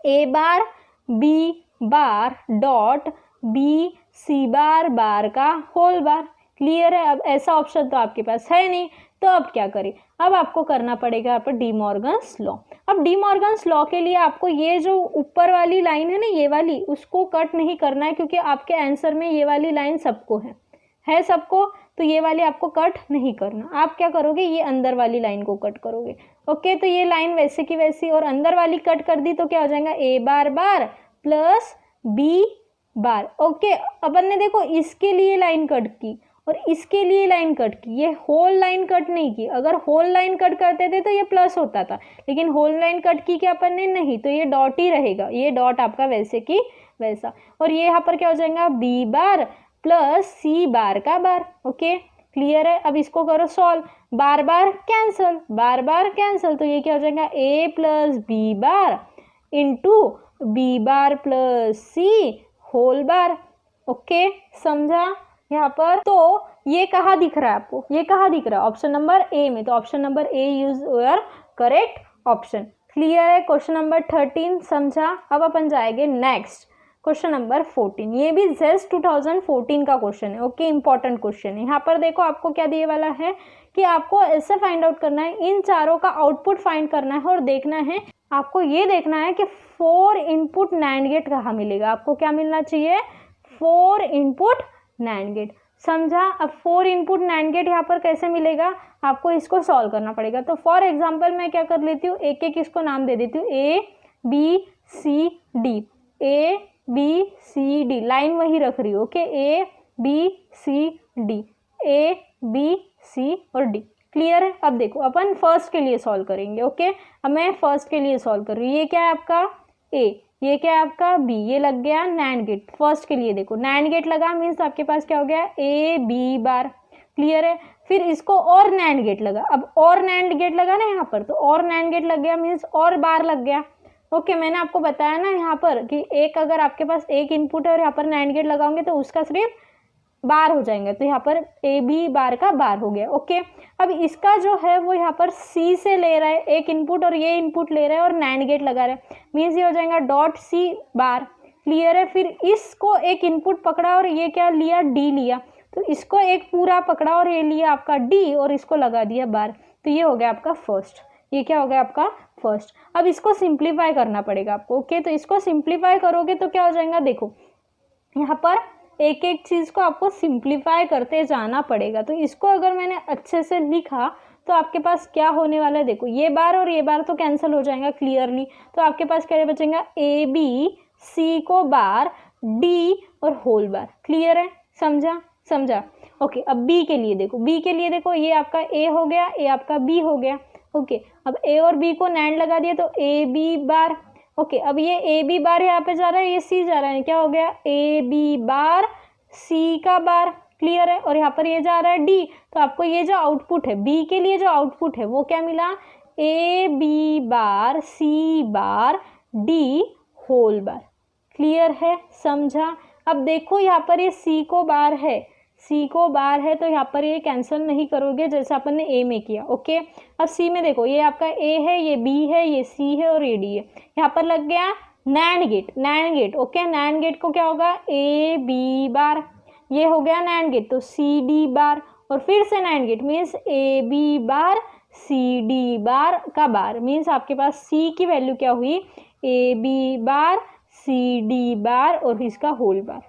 A bar B bar dot B C bar bar का होल बार। क्लियर है। अब ऐसा ऑप्शन तो आपके पास है नहीं, तो अब क्या करें, अब आपको करना पड़ेगा यहाँ पर डी मॉर्गन्स लॉ। अब डी मॉर्गन्स लॉ के लिए आपको ये जो ऊपर वाली लाइन है ना, ये वाली, उसको कट नहीं करना है, क्योंकि आपके आंसर में ये वाली लाइन सबको है सबको, तो ये वाली आपको कट नहीं करना। आप क्या करोगे, ये अंदर वाली लाइन को कट करोगे। ओके, तो ये लाइन वैसे की वैसी, और अंदर वाली कट कर दी तो क्या हो जाएगा, A bar bar plus B bar. Okay, अपन ने देखो इसके लिए लाइन कट की और इसके लिए लाइन कट की, ये होल लाइन कट नहीं की। अगर होल लाइन कट करते थे तो ये प्लस होता था, लेकिन होल लाइन कट की क्या अपन ने, नहीं, तो ये डॉट ही रहेगा, ये डॉट आपका वैसे की वैसा। और ये यहाँ पर क्या हो जाएगा, बी बार प्लस सी बार का बार। ओके, क्लियर है। अब इसको करो सॉल्व, बार बार कैंसल, तो ये क्या हो जाएगा, A plus B bar into B bar plus C whole bar. Okay, समझा यहाँ पर। तो ये कहाँ दिख रहा है आपको, ये कहाँ दिख रहा है, ऑप्शन नंबर ए में, तो option number A is your correct option. Clear है। क्वेश्चन नंबर 13 समझा। अब अपन जाएंगे नेक्स्ट, क्वेश्चन नंबर 14। ये भी जेस्ट 2014 का क्वेश्चन है। ओके, इंपॉर्टेंट क्वेश्चन है। यहाँ पर देखो आपको क्या दिए वाला है कि आपको ऐसे फाइंड आउट करना है, इन चारों का आउटपुट फाइंड करना है और देखना है, आपको ये देखना है कि 4 इनपुट नैंड गेट कहाँ मिलेगा। आपको क्या मिलना चाहिए, 4 इनपुट नैंड गेट। समझा। अब 4 इनपुट नैंड गेट यहाँ पर कैसे मिलेगा, आपको इसको सॉल्व करना पड़ेगा। तो फॉर एग्जांपल मैं क्या कर लेती हूँ, एक एक इसको नाम दे देती हूँ, A B C D, A B C D, line वही रख रही हूँ। Okay, A B C D, A B C और डी। क्लियर है। अब देखो अपन फर्स्ट के लिए सॉल्व करेंगे। ओके, अब मैं फर्स्ट के लिए सॉल्व कर रही हूँ। ये क्या है आपका ए, ये क्या है आपका बी, ये लग गया नैंड गेट। फर्स्ट के लिए देखो नैंड गेट लगा मीन्स आपके पास क्या हो गया, ए बी बार। क्लियर है। फिर इसको और नैंड गेट लगा, अब और नैंड गेट लगा ना यहाँ पर, तो और नैंड गेट लग गया मीन्स और बार लग गया। ओके, मैंने आपको बताया ना यहाँ पर कि एक अगर आपके पास एक इनपुट है और यहाँ पर नैंड गेट लगाओगे तो उसका सिर्फ बार हो जाएंगे, तो यहाँ पर ए बी बार का बार हो गया। ओके, अब इसका जो है वो यहाँ पर सी से ले रहा है एक इनपुट और ये इनपुट ले रहा है और नैंड गेट लगा रहा है, मीन्स ये हो जाएगा डॉट सी बार। क्लियर है। फिर इसको एक इनपुट पकड़ा और ये क्या लिया, डी लिया, तो इसको एक पूरा पकड़ा और ये लिया आपका डी और इसको लगा दिया बार, तो ये हो गया आपका फर्स्ट। ये क्या हो गया आपका फर्स्ट। अब इसको सिंप्लीफाई करना पड़ेगा आपको। ओके, तो इसको सिंप्लीफाई करोगे तो क्या हो जाएगा, देखो यहाँ पर एक एक चीज़ को आपको सिंप्लीफाई करते जाना पड़ेगा। तो इसको अगर मैंने अच्छे से लिखा तो आपके पास क्या होने वाला है, देखो ये बार और ये बार तो कैंसिल हो जाएगा क्लियरली, तो आपके पास क्या बचेगा, ए बी सी को बार, डी और होल बार। क्लियर है। समझा, समझा। ओके, अब बी के लिए देखो, बी के लिए देखो, ये आपका ए हो गया, ये आपका बी हो गया। ओके, अब ए और बी को नैंड लगा दिया तो ए बी बार। ओके, अब ये ए बी बार यहाँ पे जा रहा है, ये सी जा रहा है, क्या हो गया, ए बी बार सी का बार। क्लियर है। और यहाँ पर ये जा रहा है डी, तो आपको ये जो आउटपुट है बी के लिए जो आउटपुट है वो क्या मिला, A B bar C bar D whole bar. Clear है। समझा। अब देखो यहाँ पर ये सी को बार है, सी को बार है, तो यहाँ पर ये कैंसिल नहीं करोगे जैसे अपन ने ए में किया। ओके, अब सी में देखो, ये आपका ए है, ये बी है, ये सी है और ये डी है, यहाँ पर लग गया NAND gate, NAND gate. Okay, NAND gate को क्या होगा, ए बी बार, ये हो गया नैंड गेट, तो सी डी बार और फिर से NAND gate means A B bar C D bar का बार, मीन्स आपके पास सी की वैल्यू क्या हुई, ए बी बार सी डी बार और इसका होल बार।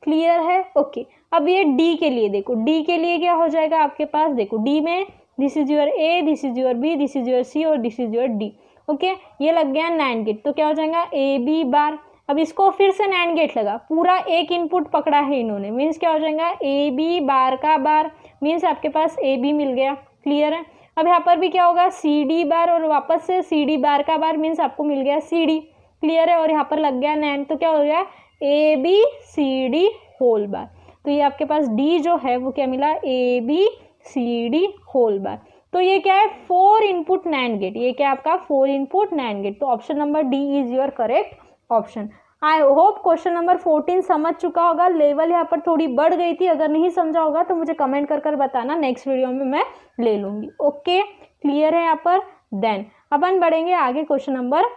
क्लियर है। ओके, अब ये डी के लिए देखो, डी के लिए क्या हो जाएगा आपके पास, देखो डी में this is your A, this is your B, this is your C और this is your D. Okay, ये लग गया नैंड गेट, तो क्या हो जाएगा ए बी बार। अब इसको फिर से नैंड गेट लगा, पूरा एक इनपुट पकड़ा है इन्होंने, मीन्स क्या हो जाएगा ए बी बार का बार, मीन्स आपके पास ए बी मिल गया। क्लियर है। अब यहाँ पर भी क्या होगा, सी डी बार और वापस से सी डी बार का बार, मीन्स आपको मिल गया सी डी। क्लियर है। और यहाँ पर लग गया नैंड, तो क्या हो गया A B C D whole bar, तो ये आपके पास डी जो है वो क्या मिला, A B C D whole bar. तो ये क्या है, 4 इनपुट नैंड गेट, ये क्या आपका 4 इनपुट नैंड गेट। तो option number D is your correct option. I hope question number 14 समझ चुका होगा। लेवल यहाँ पर थोड़ी बढ़ गई थी, अगर नहीं समझा होगा तो मुझे कमेंट कर बताना, नेक्स्ट वीडियो में मैं ले लूंगी। ओके, क्लियर है यहाँ पर। देन अपन बढ़ेंगे आगे क्वेश्चन नंबर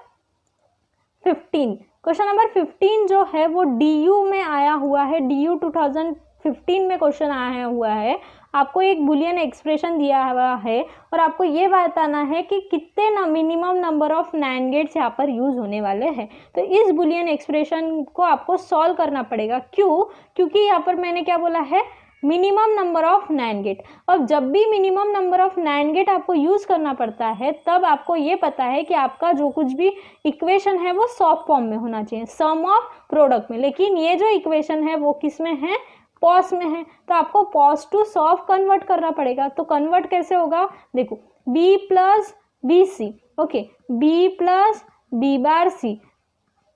15। क्वेश्चन नंबर 15 जो है वो DU में आया हुआ है, DU 2015 में क्वेश्चन आया हुआ है। आपको एक बुलियन एक्सप्रेशन दिया हुआ है और आपको ये बताना है कि कितने minimum number of NAND gates यहाँ पर यूज होने वाले हैं। तो इस बुलियन एक्सप्रेशन को आपको सॉल्व करना पड़ेगा। क्यों? क्योंकि यहाँ पर मैंने क्या बोला है, minimum number of NAND gate. और जब भी minimum number of NAND gate आपको यूज करना पड़ता है तब आपको ये पता है कि आपका जो कुछ भी इक्वेशन है वो सॉल्व फॉर्म में होना चाहिए, सम ऑफ प्रोडक्ट में। लेकिन ये जो इक्वेशन है वो किस में है, पॉस में है, तो आपको पॉस टू सॉल्व कन्वर्ट करना पड़ेगा। तो कन्वर्ट कैसे होगा, देखो B plus B C, okay, B plus B bar C,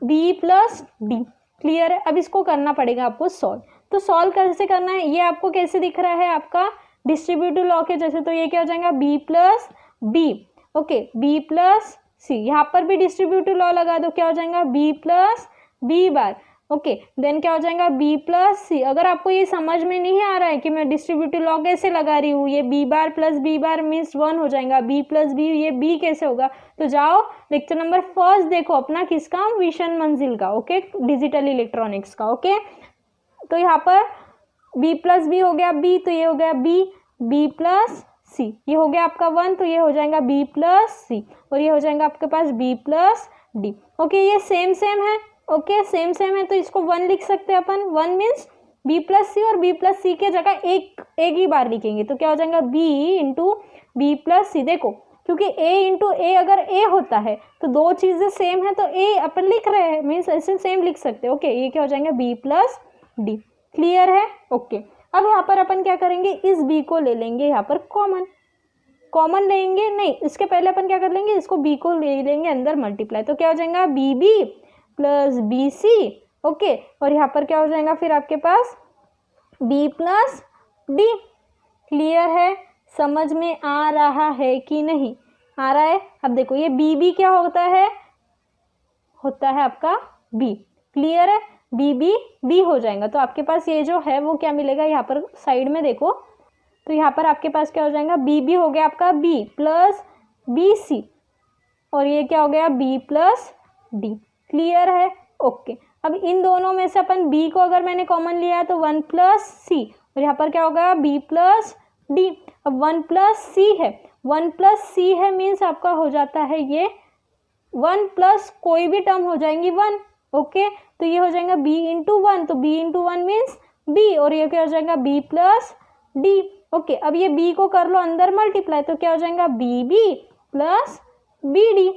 B plus D. Clear है। अब इसको करना पड़ेगा आपको सॉल्व। तो सॉल्व कैसे करना है, ये आपको कैसे दिख रहा है, आपका डिस्ट्रीब्यूटिव लॉ के जैसे। तो ये क्या हो जाएगा, B plus B, okay, B plus C. यहाँ पर भी डिस्ट्रीब्यूटिव लॉ लगा दो, क्या हो जाएगा, B plus B bar, okay, then क्या हो जाएगा, बी प्लस सी। अगर आपको ये समझ में नहीं आ रहा है कि मैं डिस्ट्रीब्यूटिव लॉ कैसे लगा रही हूँ, ये B bar plus B bar means 1 हो जाएगा, बी प्लस बी, ये बी कैसे होगा, तो जाओ लेक्चर नंबर 1 देखो अपना, किसका, विशन मंजिल का, ओके, डिजिटल इलेक्ट्रॉनिक्स का। ओके, तो यहाँ पर b प्लस बी हो गया b, तो ये हो गया b, b प्लस सी, ये हो गया आपका 1, तो ये हो जाएगा b प्लस सी और ये हो जाएगा आपके पास b प्लस डी। ओके, ये सेम सेम है। ओके, सेम सेम है तो इसको 1 लिख सकते हैं अपन। 1 मीन्स b प्लस सी और b प्लस सी के जगह एक ही बार लिखेंगे तो क्या हो जाएगा b इंटू बी प्लस सी। देखो क्योंकि a इंटू ए अगर a होता है तो दो चीजें सेम है तो a अपन लिख रहे हैं, मीन्स ऐसे सेम लिख सकते हैं। ओके, ये क्या हो जाएगा b प्लस डी। क्लियर है? ओके, अब यहाँ पर अपन क्या करेंगे, इस b को ले लेंगे यहाँ पर कॉमन लेंगे, नहीं इसके पहले अपन क्या कर लेंगे, इसको b को ले लेंगे अंदर मल्टीप्लाई, तो क्या हो जाएगा B B plus B C. Okay, और यहाँ पर क्या हो जाएगा फिर आपके पास b प्लस डी। क्लियर है? समझ में आ रहा है कि नहीं आ रहा है? अब देखो ये बी क्या होता है आपका b। क्लियर है? बी हो जाएगा तो आपके पास ये जो है वो क्या मिलेगा, यहाँ पर साइड में देखो तो यहाँ पर आपके पास क्या हो जाएगा, बी हो गया आपका b प्लस बी सी और ये क्या हो गया b प्लस डी। क्लियर है? ओके, अब इन दोनों में से अपन b को अगर मैंने कॉमन लिया है तो 1 प्लस सी और यहाँ पर क्या होगा b प्लस डी। अब 1 प्लस सी है, 1 प्लस सी है मीन्स आपका हो जाता है ये 1 प्लस कोई भी टर्म हो जाएंगी 1। ओके, तो ये हो जाएगा b इंटू 1, तो b इंटू 1 मीन्स b और ये क्या हो जाएगा b प्लस डी। ओके, अब ये b को कर लो अंदर मल्टीप्लाई तो क्या हो जाएगा B plus B D.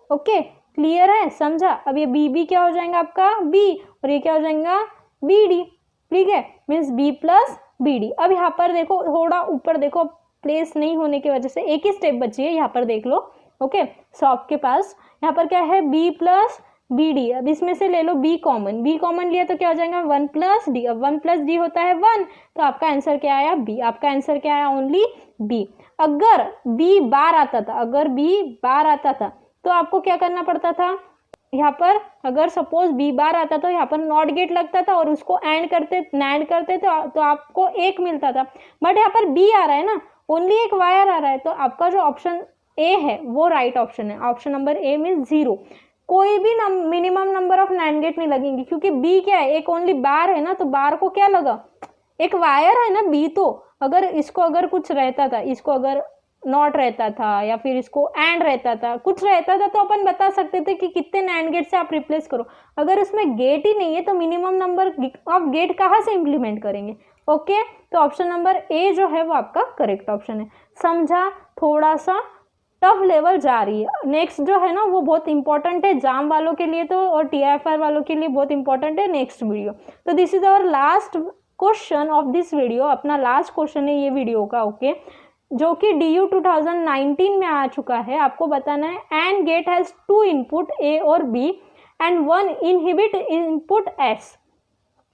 Okay, clear है? समझा? अब ये बी क्या हो जाएगा आपका b और ये क्या हो जाएगा बी डी। ठीक है, means b plus B D. अब यहाँ पर देखो थोड़ा ऊपर देखो, प्लेस नहीं होने की वजह से एक ही स्टेप बची है, यहाँ पर देख लो। ओके, सॉफ्ट के पास यहाँ पर क्या है b प्लस बी डी। अब इसमें से ले लो b कॉमन लिया तो क्या हो जाएगा 1 प्लस डी। अब 1 प्लस डी होता है 1, तो आपका आंसर क्या आया b। आपका आंसर क्या आया ओनली b। अगर b बार आता था तो आपको क्या करना पड़ता था, यहाँ पर अगर सपोज b बार आता तो यहाँ पर नॉट गेट लगता था और उसको नैंड करते तो आपको 1 मिलता था। बट यहाँ पर b आ रहा है ना, ओनली एक वायर आ रहा है, तो आपका जो ऑप्शन ए है वो राइट ऑप्शन है। Option number A mean 0। कोई भी minimum number of NAND gate नहीं लगेंगे क्योंकि b क्या है, एक ओनली बार है ना, तो बार को क्या लगा, एक वायर है ना b। तो अगर इसको अगर कुछ रहता था, इसको अगर नॉट रहता था या फिर इसको एंड रहता था, कुछ रहता था, तो अपन बता सकते थे कि कितने नैंड गेट से आप रिप्लेस करो। अगर उसमें गेट ही नहीं है तो मिनिमम नंबर ऑफ गेट कहाँ से इंप्लीमेंट करेंगे। ओके, तो ऑप्शन नंबर ए जो है वो आपका करेक्ट ऑप्शन है। समझा? थोड़ा सा टफ लेवल जा रही है। नेक्स्ट जो है ना वो बहुत इंपॉर्टेंट है जाम वालों के लिए तो, और TIFR वालों के लिए बहुत इंपॉर्टेंट है नेक्स्ट वीडियो। तो this is our last question of this video, अपना लास्ट क्वेश्चन है ये वीडियो का। ओके, जो कि DU 2019 में आ चुका है। आपको बताना है AND gate has 2 input A और B and 1 inhibit input S।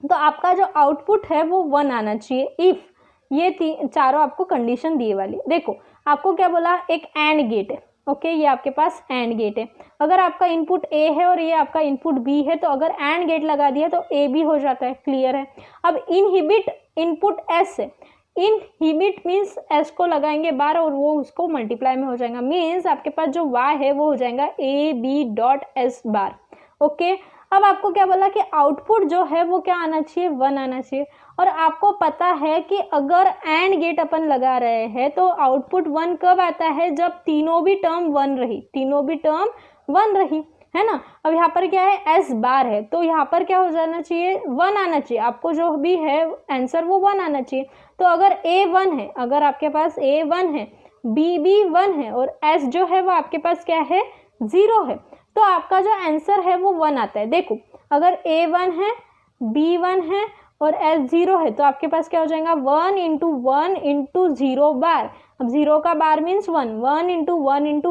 तो आपका जो आउटपुट है वो 1 आना चाहिए इफ ये चारों आपको कंडीशन दिए वाली। देखो आपको क्या बोला, एक एंड गेट है। ओके, ये आपके पास एंड गेट है। अगर आपका इनपुट A है और ये आपका इनपुट B है तो अगर एंड गेट लगा दिया तो A B हो जाता है। क्लियर है? अब इनहिबिट इनपुट S है, इनहिबिट मीन्स S को लगाएंगे बार और वो उसको मल्टीप्लाई में हो जाएगा, मीन्स आपके पास जो Y है वो हो जाएगा AB डॉट S बार। ओके, अब आपको क्या बोला कि आउटपुट जो है वो क्या आना चाहिए, 1 आना चाहिए। और आपको पता है कि अगर एंड गेट अपन लगा रहे हैं तो आउटपुट 1 कब आता है, जब तीनों भी टर्म 1 रही, है ना। अब यहाँ पर क्या है, S बार है तो यहाँ पर क्या हो जाना चाहिए, 1 आना चाहिए। आपको जो भी है आंसर वो 1 आना चाहिए। तो अगर A 1 है, अगर आपके पास A 1 है, B भी 1 है और S जो है वो आपके पास क्या है, 0 है, तो आपका जो आंसर है वो 1 आता है। देखो अगर A 1 है, B 1 है और S 0 है तो आपके पास क्या हो जाएगा, 1 इंटू 0 बार। अब 0 का bar means 1, 1 into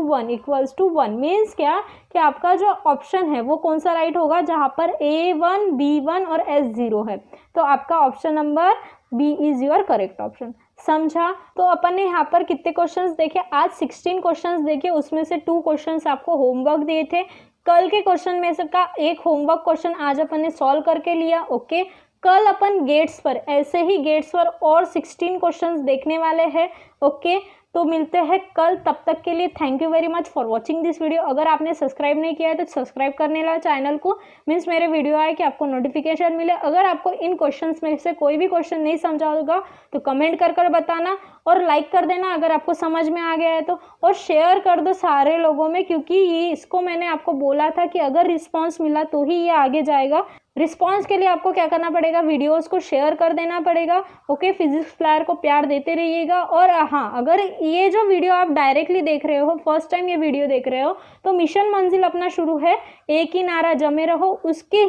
1 equals to 1। Means क्या कि आपका जो ऑप्शन है वो कौन सा राइट होगा, जहाँ पर A1, B1 और S 0 है। तो आपका option number B is your correct option. समझा? तो अपन ने यहाँ पर कितने क्वेश्चंस देखे, आज 16 क्वेश्चंस देखे, उसमें से 2 क्वेश्चंस आपको होमवर्क दिए थे। कल के क्वेश्चन में से का एक होमवर्क क्वेश्चन आज अपन ने सॉल्व करके लिया। ओके, कल अपन गेट्स पर ऐसे ही गेट्स पर और 16 क्वेश्चंस देखने वाले हैं। ओके, तो मिलते हैं कल, तब तक के लिए thank you very much for watching this video. अगर आपने सब्सक्राइब नहीं किया है तो सब्सक्राइब करने ला चैनल को, मीन्स मेरे वीडियो आए कि आपको नोटिफिकेशन मिले। अगर आपको इन क्वेश्चंस में से कोई भी क्वेश्चन नहीं समझा होगा तो कमेंट कर बताना और लाइक कर देना अगर आपको समझ में आ गया है तो, और शेयर कर दो सारे लोगों में, क्योंकि ये इसको मैंने आपको बोला था कि अगर रिस्पॉन्स मिला तो ही ये आगे जाएगा। रिस्पॉन्स के लिए आपको क्या करना पड़ेगा, वीडियोस को शेयर कर देना पड़ेगा। ओके, फिजिक्स फ्लायर को प्यार देते रहिएगा। और हाँ, अगर ये जो वीडियो आप डायरेक्टली देख रहे हो, फर्स्ट टाइम ये वीडियो देख रहे हो, तो मिशन मंजिल अपना शुरू है, एक ही नारा जमे रहो, उसके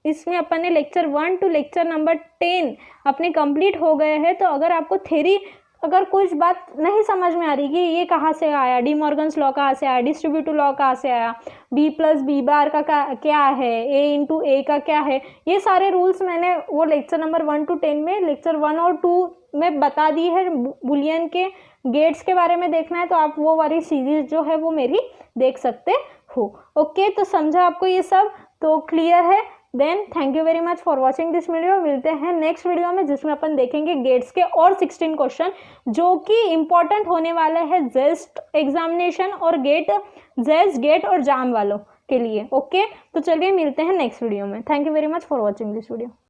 इसमें अपन ने लेक्चर 1 to लेक्चर नंबर 10 अपने कंप्लीट हो गए हैं। तो अगर आपको थ्योरी अगर कुछ बात नहीं समझ में आ रही कि ये कहाँ से आया, डी मॉर्गन्स लॉ कहाँ से आया, डिस्ट्रीब्यूटिव लॉ कहाँ से आया, बी प्लस बी बार का क्या है, ए इंटू ए का क्या है, ये सारे रूल्स मैंने वो लेक्चर नंबर 1 to 10 में, लेक्चर 1 और 2 में बता दी है। बुलियन के गेट्स के बारे में देखना है तो आप वो वाली सीरीज जो है वो मेरी देख सकते हो। ओके, तो समझा आपको ये सब, तो क्लियर है। Then thank you very much for watching this video. मिलते हैं नेक्स्ट वीडियो में जिसमें अपन देखेंगे गेट्स के और 16 क्वेश्चन जो कि इंपॉर्टेंट होने वाले हैं जेस्ट एग्जामिनेशन और गेट और जाम वालों के लिए। ओके, तो चलिए मिलते हैं नेक्स्ट वीडियो में। Thank you very much for watching this video.